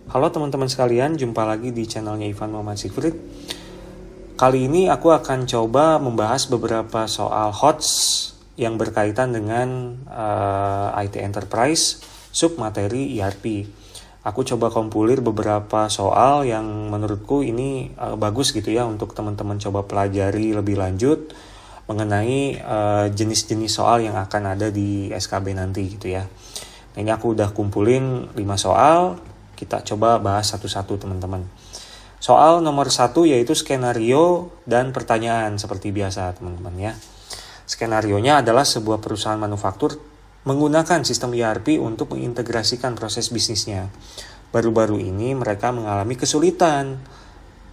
Halo teman-teman sekalian, jumpa lagi di channelnya Ivan Muhammad Sigfrid. Kali ini aku akan coba membahas beberapa soal HOTS yang berkaitan dengan IT Enterprise, submateri ERP. Aku coba kompilir beberapa soal yang menurutku ini bagus gitu ya untuk teman-teman coba pelajari lebih lanjut mengenai jenis-jenis soal yang akan ada di SKB nanti gitu ya. Nah, ini aku udah kumpulin 5 soal. Kita coba bahas satu-satu teman-teman. Soal nomor 1 yaitu skenario dan pertanyaan seperti biasa teman-teman ya. Skenarionya adalah sebuah perusahaan manufaktur menggunakan sistem ERP untuk mengintegrasikan proses bisnisnya. Baru-baru ini mereka mengalami kesulitan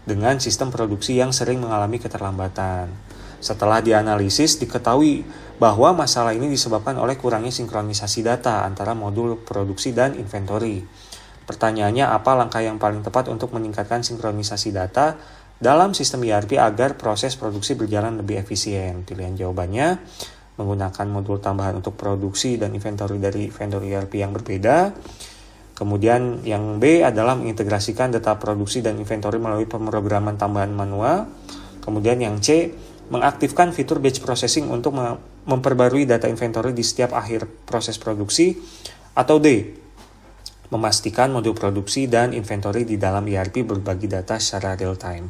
dengan sistem produksi yang sering mengalami keterlambatan. Setelah dianalisis diketahui bahwa masalah ini disebabkan oleh kurangnya sinkronisasi data antara modul produksi dan inventory. Pertanyaannya, apa langkah yang paling tepat untuk meningkatkan sinkronisasi data dalam sistem ERP agar proses produksi berjalan lebih efisien? Pilihan jawabannya, menggunakan modul tambahan untuk produksi dan inventory dari vendor ERP yang berbeda. Kemudian yang B adalah mengintegrasikan data produksi dan inventory melalui pemrograman tambahan manual. Kemudian yang C, mengaktifkan fitur batch processing untuk memperbarui data inventory di setiap akhir proses produksi. Atau D, memastikan modul produksi dan inventory di dalam ERP berbagi data secara real time.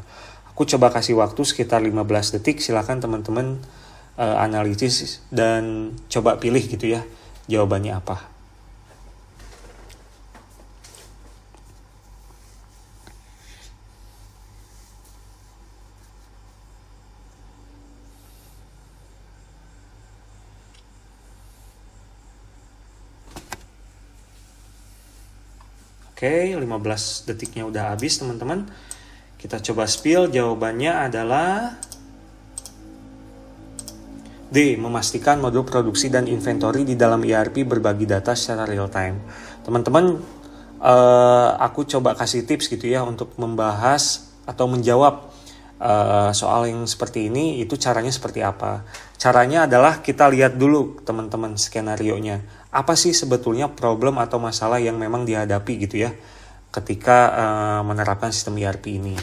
Aku coba kasih waktu sekitar 15 detik, silakan teman-teman analisis dan coba pilih gitu ya jawabannya apa. Oke, 15 detiknya udah habis teman-teman. Kita coba spill, jawabannya adalah D, memastikan modul produksi dan inventory di dalam ERP berbagi data secara real time. Teman-teman, aku coba kasih tips gitu ya untuk membahas atau menjawab soal yang seperti ini. Itu caranya seperti apa? Caranya adalah kita lihat dulu teman-teman skenarionya. Apa sih sebetulnya problem atau masalah yang memang dihadapi gitu ya ketika menerapkan sistem ERP ini.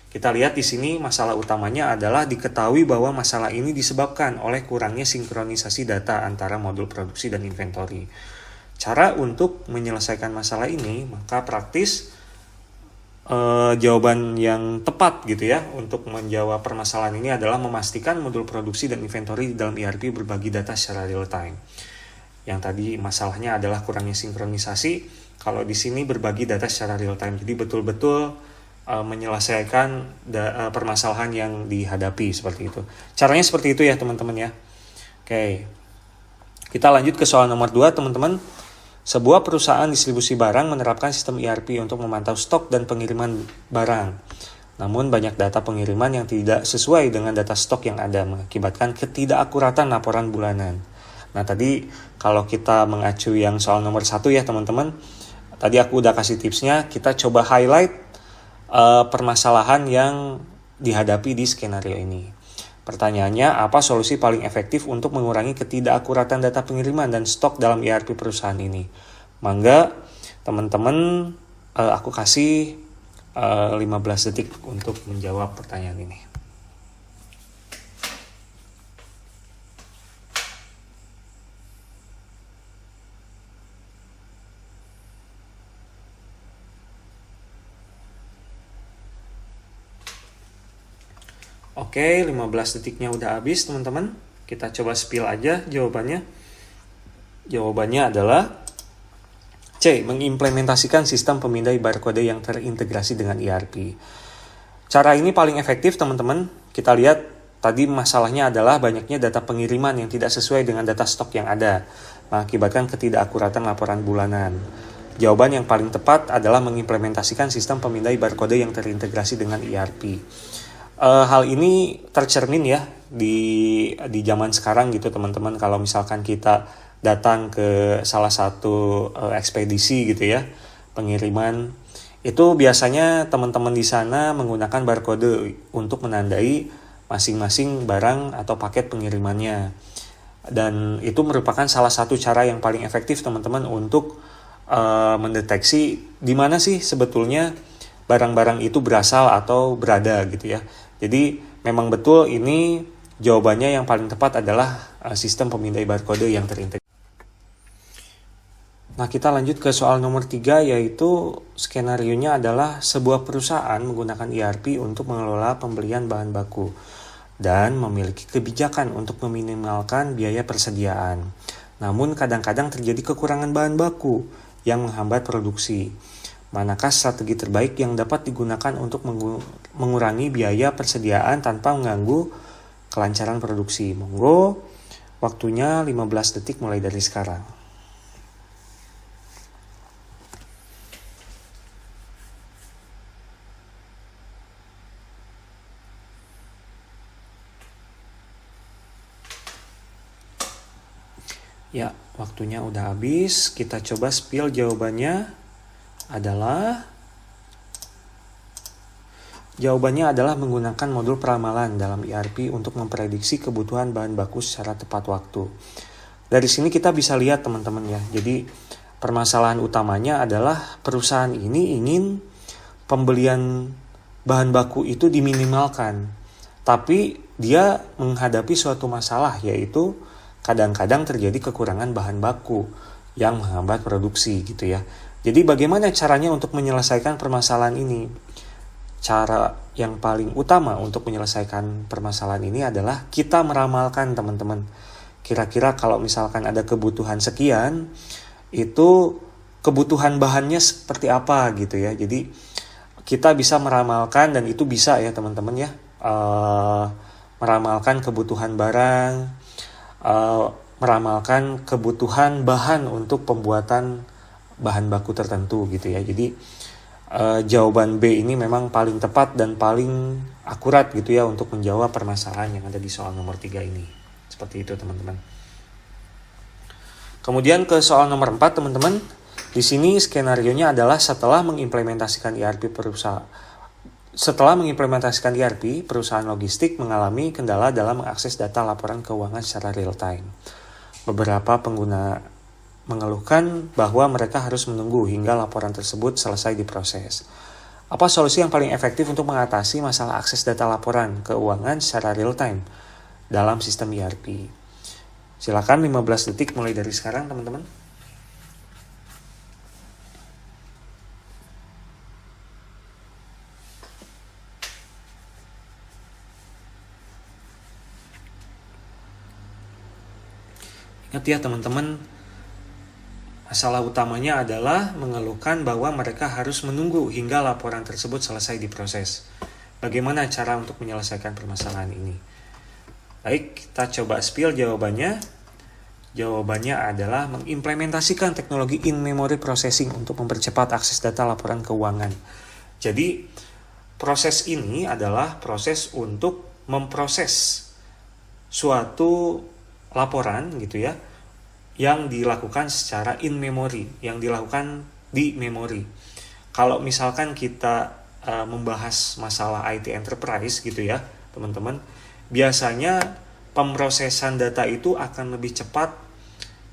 Kita lihat di sini masalah utamanya adalah diketahui bahwa masalah ini disebabkan oleh kurangnya sinkronisasi data antara modul produksi dan inventory. Cara untuk menyelesaikan masalah ini, maka praktis jawaban yang tepat gitu ya untuk menjawab permasalahan ini adalah memastikan modul produksi dan inventory di dalam ERP berbagi data secara real time. Yang tadi masalahnya adalah kurangnya sinkronisasi, kalau di sini berbagi data secara real time. Jadi betul-betul menyelesaikan permasalahan yang dihadapi seperti itu. Caranya seperti itu ya teman-teman ya. Oke. Kita lanjut ke soal nomor 2 teman-teman. Sebuah perusahaan distribusi barang menerapkan sistem ERP untuk memantau stok dan pengiriman barang. Namun banyak data pengiriman yang tidak sesuai dengan data stok yang ada mengakibatkan ketidakakuratan laporan bulanan. Nah tadi kalau kita mengacu yang soal nomor 1 ya teman-teman, tadi aku udah kasih tipsnya, kita coba highlight permasalahan yang dihadapi di skenario ini. Pertanyaannya, apa solusi paling efektif untuk mengurangi ketidakakuratan data pengiriman dan stok dalam ERP perusahaan ini? Mangga teman-teman aku kasih 15 detik untuk menjawab pertanyaan ini. Oke, 15 detiknya udah habis teman-teman. Kita coba spill aja jawabannya. Jawabannya adalah C, mengimplementasikan sistem pemindai barcode yang terintegrasi dengan ERP. Cara ini paling efektif teman-teman. Kita lihat tadi masalahnya adalah banyaknya data pengiriman yang tidak sesuai dengan data stok yang ada, mengakibatkan ketidakakuratan laporan bulanan. Jawaban yang paling tepat adalah mengimplementasikan sistem pemindai barcode yang terintegrasi dengan ERP. Hal ini tercermin ya di zaman sekarang gitu teman-teman. Kalau misalkan kita datang ke salah satu ekspedisi gitu ya, pengiriman, itu biasanya teman-teman di sana menggunakan barcode untuk menandai masing-masing barang atau paket pengirimannya. Dan itu merupakan salah satu cara yang paling efektif teman-teman untuk mendeteksi di mana sih sebetulnya barang-barang itu berasal atau berada gitu ya. Jadi memang betul ini jawabannya yang paling tepat adalah sistem pemindai barcode yang terintegrasi. Nah, kita lanjut ke soal nomor 3, yaitu skenarionya adalah sebuah perusahaan menggunakan ERP untuk mengelola pembelian bahan baku dan memiliki kebijakan untuk meminimalkan biaya persediaan. Namun kadang-kadang terjadi kekurangan bahan baku yang menghambat produksi. Manakah strategi terbaik yang dapat digunakan untuk mengurangi biaya persediaan tanpa mengganggu kelancaran produksi? Monggo, waktunya 15 detik mulai dari sekarang. Ya, waktunya udah habis. Kita coba spill jawabannya adalah menggunakan modul peramalan dalam ERP untuk memprediksi kebutuhan bahan baku secara tepat waktu. Dari sini kita bisa lihat teman-teman ya. Jadi permasalahan utamanya adalah perusahaan ini ingin pembelian bahan baku itu diminimalkan. Tapi dia menghadapi suatu masalah, yaitu kadang-kadang terjadi kekurangan bahan baku yang menghambat produksi gitu ya. Jadi bagaimana caranya untuk menyelesaikan permasalahan ini? Cara yang paling utama untuk menyelesaikan permasalahan ini adalah kita meramalkan teman-teman. Kira-kira kalau misalkan ada kebutuhan sekian, itu kebutuhan bahannya seperti apa gitu ya. Jadi kita bisa meramalkan, dan itu bisa ya teman-teman ya. Meramalkan kebutuhan barang, meramalkan kebutuhan bahan untuk pembuatan bahan baku tertentu gitu ya. Jadi jawaban B ini memang paling tepat dan paling akurat gitu ya untuk menjawab permasalahan yang ada di soal nomor 3 ini. Seperti itu teman-teman. Kemudian ke soal nomor 4 teman-teman. Di sini skenarionya adalah setelah mengimplementasikan ERP, perusahaan logistik mengalami kendala dalam mengakses data laporan keuangan secara real time. Beberapa pengguna mengeluhkan bahwa mereka harus menunggu hingga laporan tersebut selesai diproses. Apa solusi yang paling efektif untuk mengatasi masalah akses data laporan keuangan secara real time dalam sistem ERP? Silakan 15 detik mulai dari sekarang teman-teman. Ingat ya teman-teman, masalah utamanya adalah mengeluhkan bahwa mereka harus menunggu hingga laporan tersebut selesai diproses. Bagaimana cara untuk menyelesaikan permasalahan ini? Baik, kita coba spill jawabannya. Jawabannya adalah mengimplementasikan teknologi in-memory processing untuk mempercepat akses data laporan keuangan. Jadi, proses ini adalah proses untuk memproses suatu laporan gitu ya, yang dilakukan secara in memory, yang dilakukan di memori. Kalau misalkan kita membahas masalah IT enterprise gitu ya teman-teman, biasanya pemrosesan data itu akan lebih cepat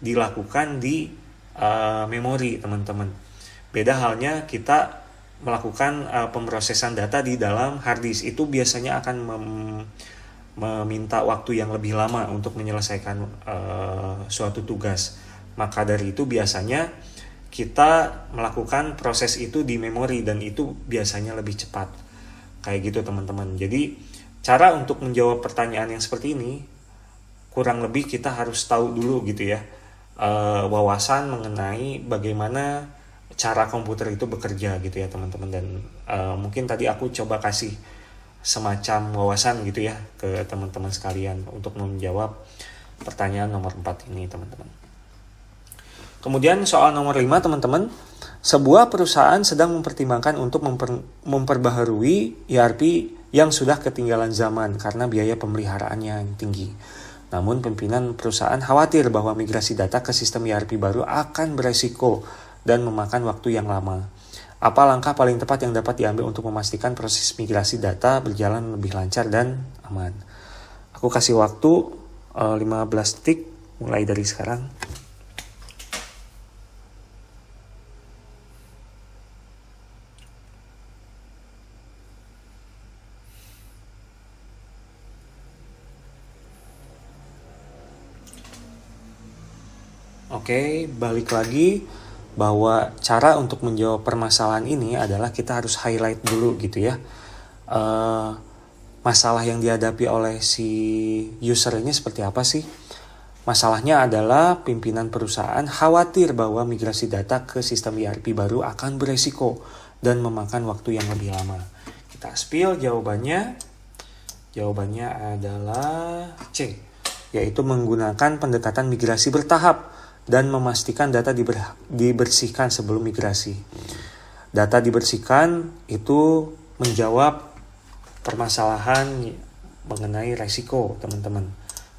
dilakukan di memori teman-teman. Beda halnya kita melakukan pemrosesan data di dalam hard disk, itu biasanya akan meminta waktu yang lebih lama untuk menyelesaikan suatu tugas. Maka dari itu biasanya kita melakukan proses itu di memori, dan itu biasanya lebih cepat. Kayak gitu teman-teman. Jadi cara untuk menjawab pertanyaan yang seperti ini, kurang lebih kita harus tahu dulu gitu ya, wawasan mengenai bagaimana cara komputer itu bekerja gitu ya teman-teman. Dan mungkin tadi aku coba kasih semacam wawasan gitu ya ke teman-teman sekalian untuk menjawab pertanyaan nomor 4 ini teman-teman. Kemudian soal nomor 5 teman-teman, sebuah perusahaan sedang mempertimbangkan untuk memperbaharui ERP yang sudah ketinggalan zaman karena biaya pemeliharaannya yang tinggi. Namun pimpinan perusahaan khawatir bahwa migrasi data ke sistem ERP baru akan beresiko dan memakan waktu yang lama. Apa langkah paling tepat yang dapat diambil untuk memastikan proses migrasi data berjalan lebih lancar dan aman? Aku kasih waktu 15 detik mulai dari sekarang. Oke, balik lagi bahwa cara untuk menjawab permasalahan ini adalah kita harus highlight dulu gitu ya. Masalah yang dihadapi oleh si user ini seperti apa sih? Masalahnya adalah pimpinan perusahaan khawatir bahwa migrasi data ke sistem ERP baru akan beresiko dan memakan waktu yang lebih lama. Kita spill jawabannya. Jawabannya adalah C, yaitu menggunakan pendekatan migrasi bertahap dan memastikan data dibersihkan sebelum migrasi. Data dibersihkan itu menjawab permasalahan mengenai resiko, teman-teman.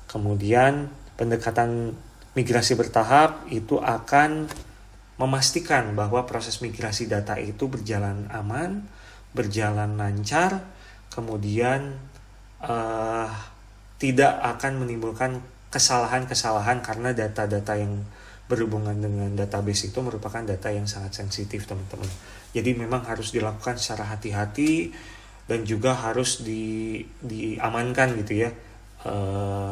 Kemudian pendekatan migrasi bertahap itu akan memastikan bahwa proses migrasi data itu berjalan aman, berjalan lancar, kemudian tidak akan menimbulkan kesalahan-kesalahan karena data-data yang berhubungan dengan database itu merupakan data yang sangat sensitif, teman-teman. Jadi memang harus dilakukan secara hati-hati dan juga harus diamankan gitu ya.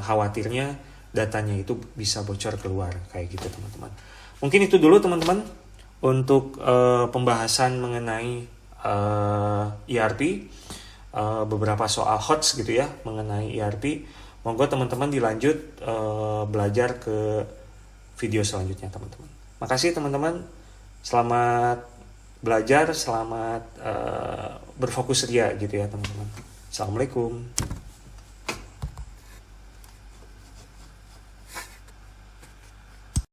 Khawatirnya datanya itu bisa bocor keluar kayak gitu, teman-teman. Mungkin itu dulu, teman-teman, untuk pembahasan mengenai ERP, beberapa soal HOTS gitu ya mengenai ERP. Monggo teman-teman dilanjut belajar ke video selanjutnya, teman-teman. Makasih teman-teman. Selamat belajar, selamat berfokus ria gitu ya, teman-teman. Assalamualaikum.